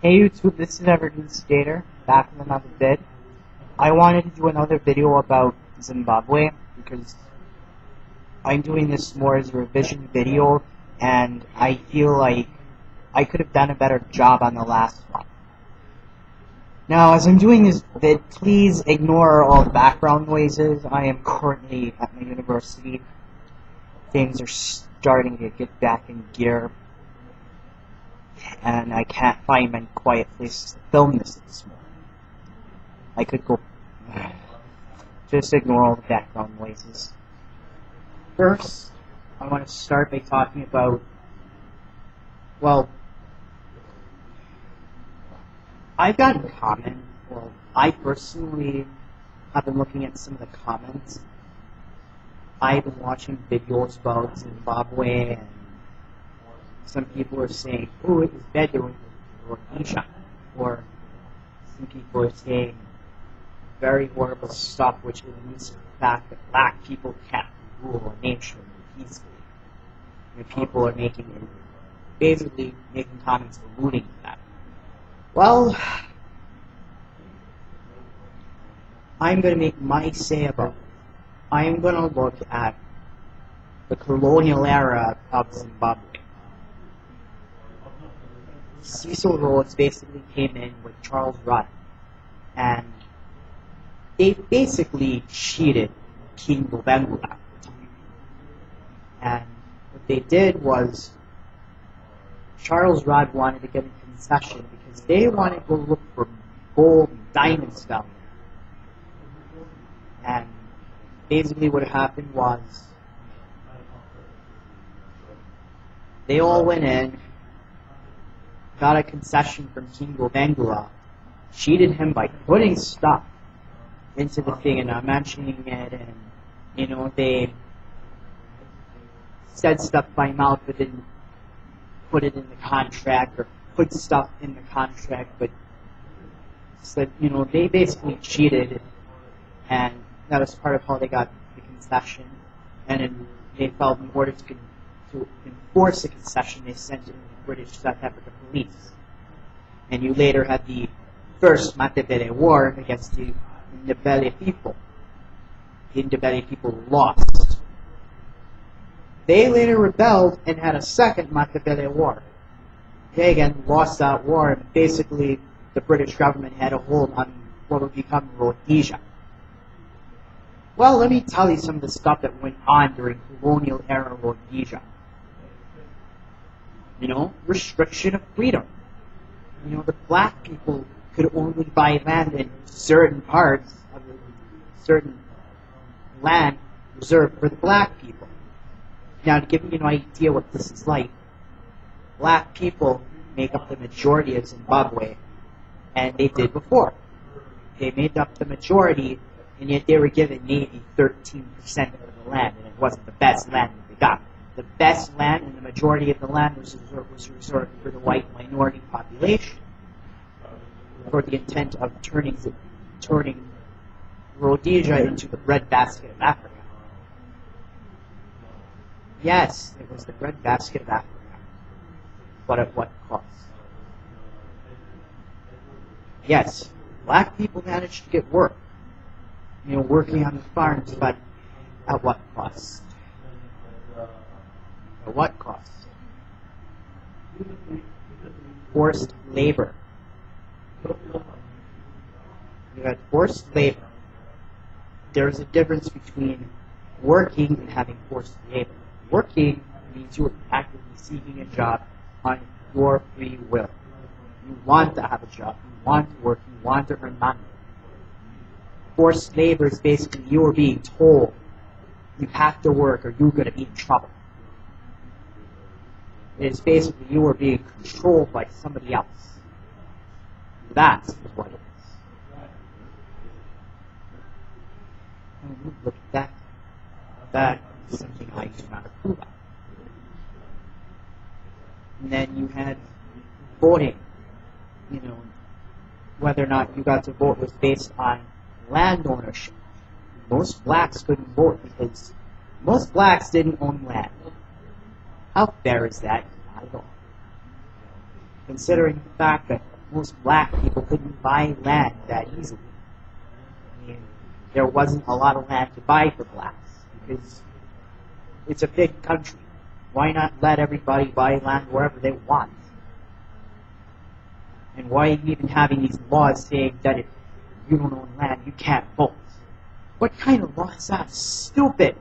Hey YouTube, this is Everton Skater, back with another vid. I wanted to do another video about Zimbabwe, because I'm doing this more as a revision video, and I feel like I could have done a better job on the last one. Now, as I'm doing this vid, please ignore all the background noises. I am currently at my university. Things are starting to get back in gear, and I can't find many quiet places to film this morning. I could go... Just ignore all the background noises. First, I want to start by talking about, well, I've gotten comments. Well, I personally have been looking at some of the comments. I've been watching videos about Zimbabwe, and some people are saying, oh, it was better in Rhodesia. Or some people are saying very horrible stuff, which alludes to the fact that black people can't rule a nation peacefully. And people are basically making comments alluding to that. Well, I'm going to make my say about it. I am going to look at the colonial era of Zimbabwe. Cecil Rhodes basically came in with Charles Rudd, and they basically cheated King Bengula. And what they did was, Charles Rudd wanted to get a concession because they wanted to go look for gold and diamonds down there. And basically what happened was, they all went in, got a concession from King Bengula, cheated him by putting stuff into the thing and not mentioning it, and they said stuff by mouth but didn't put it in the contract, or put stuff in the contract but said, they basically cheated, and that was part of how they got the concession. And then they felt in order to enforce the concession, they sent in the British South Africa police. And you later had the first Matabele War against the Ndebele people. The Ndebele people lost. They later rebelled and had a second Matabele War. They again lost that war, and basically the British government had a hold on what would become Rhodesia. Well, let me tell you some of the stuff that went on during colonial era Rhodesia. Restriction of freedom. The black people could only buy land in certain parts of certain land reserved for the black people. Now, to give you an idea what this is like, black people make up the majority of Zimbabwe, and they did before. They made up the majority, and yet they were given maybe 13% of the land, and it wasn't the best land that they got. The best land and the majority of the land was reserved for the white minority population, for the intent of turning Rhodesia into the breadbasket of Africa. Yes, it was the breadbasket of Africa, but at what cost? Yes, black people managed to get work, working on the farms, but at what cost? At what cost? Forced labor. You had forced labor. There's a difference between working and having forced labor. Working means you are actively seeking a job on your free will. You want to have a job, you want to work, you want to earn money. Forced labor is basically you are being told you have to work or you're going to be in trouble. It is basically you are being controlled by somebody else. That's what it is. And look at that. That is something I do not approve of. And then you had voting. Whether or not you got to vote was based on land ownership. Most blacks couldn't vote because most blacks didn't own land. How fair is that? I don't. Considering the fact that most black people couldn't buy land that easily. I mean, there wasn't a lot of land to buy for blacks because it's a big country. Why not let everybody buy land wherever they want? And why are you even having these laws saying that if you don't own land, you can't vote? What kind of law is that? Stupid.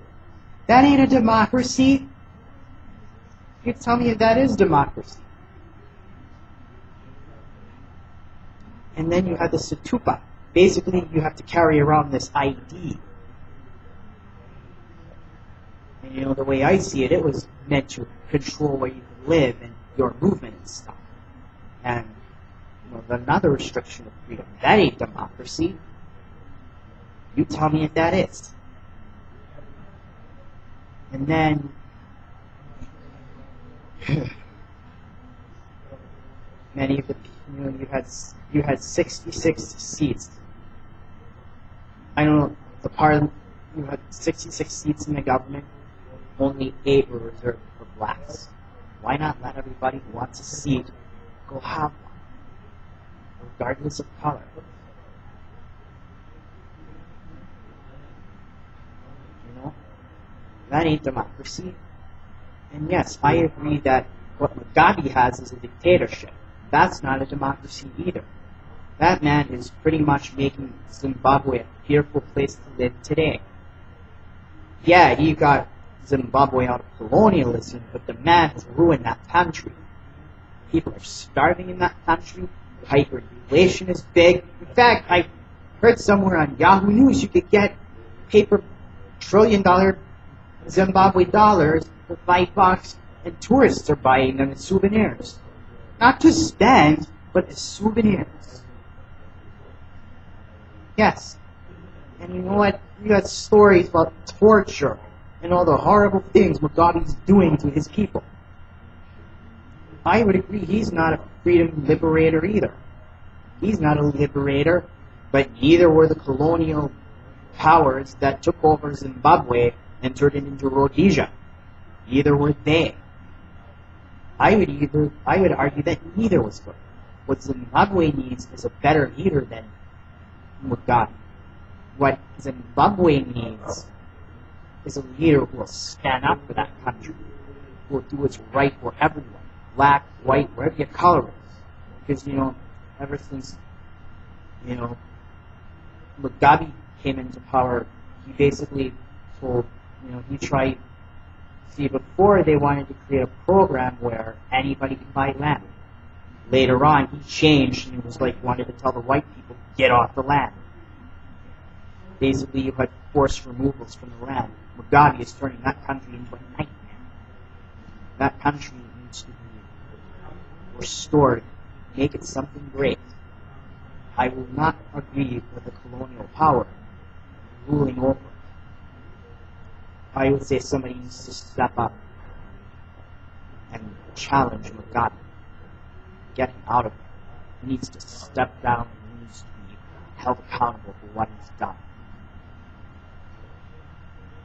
That ain't a democracy. You tell me if that is democracy. And then you have the Situpa. Basically, you have to carry around this ID. And you know, the way I see it, it was meant to control where you live and your movement and stuff. And you know, another restriction of freedom. That ain't democracy. You tell me if that is. And then many of the you had 66 seats. I don't know, the parliament, you had 66 seats in the government, only 8 were reserved for blacks. Why not let everybody who wants a seat go have one, regardless of color? You know? That ain't democracy. And yes, I agree that what Mugabe has is a dictatorship. That's not a democracy either. That man is pretty much making Zimbabwe a fearful place to live today. Yeah, he got Zimbabwe out of colonialism, but the man has ruined that country. People are starving in that country. Hyperinflation is big. In fact, I heard somewhere on Yahoo News you could get paper $1 trillion Zimbabwe dollars for $5, and tourists are buying them as souvenirs. Not to spend, but as souvenirs. Yes. And you know what? You got stories about torture and all the horrible things Mugabe's doing to his people. I would agree he's not a freedom liberator either. He's not a liberator, but neither were the colonial powers that took over Zimbabwe and turned it into Rhodesia. Neither were they. I would argue that neither was good. What Zimbabwe needs is a better leader than Mugabe. What Zimbabwe needs is a leader who will stand up for that country, who will do what's right for everyone, black, white, wherever your color is. Because, you know, ever since, you know, Mugabe came into power, he basically told, you know, he tried, see, before they wanted to create a program where anybody could buy land. Later on, he changed and he was like, wanted to tell the white people, get off the land. Basically, you had forced removals from the land. Mugabe is turning that country into a nightmare. That country needs to be restored, make it something great. I will not agree with the colonial power ruling over it. I would say somebody needs to step up and challenge Mugabe. Get him out of there. He needs to step down and he needs to be held accountable for what he's done.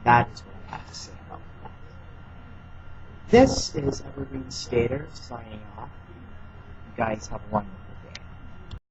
That is what I have to say about that. This is Evergreen Stater signing off. You guys have a wonderful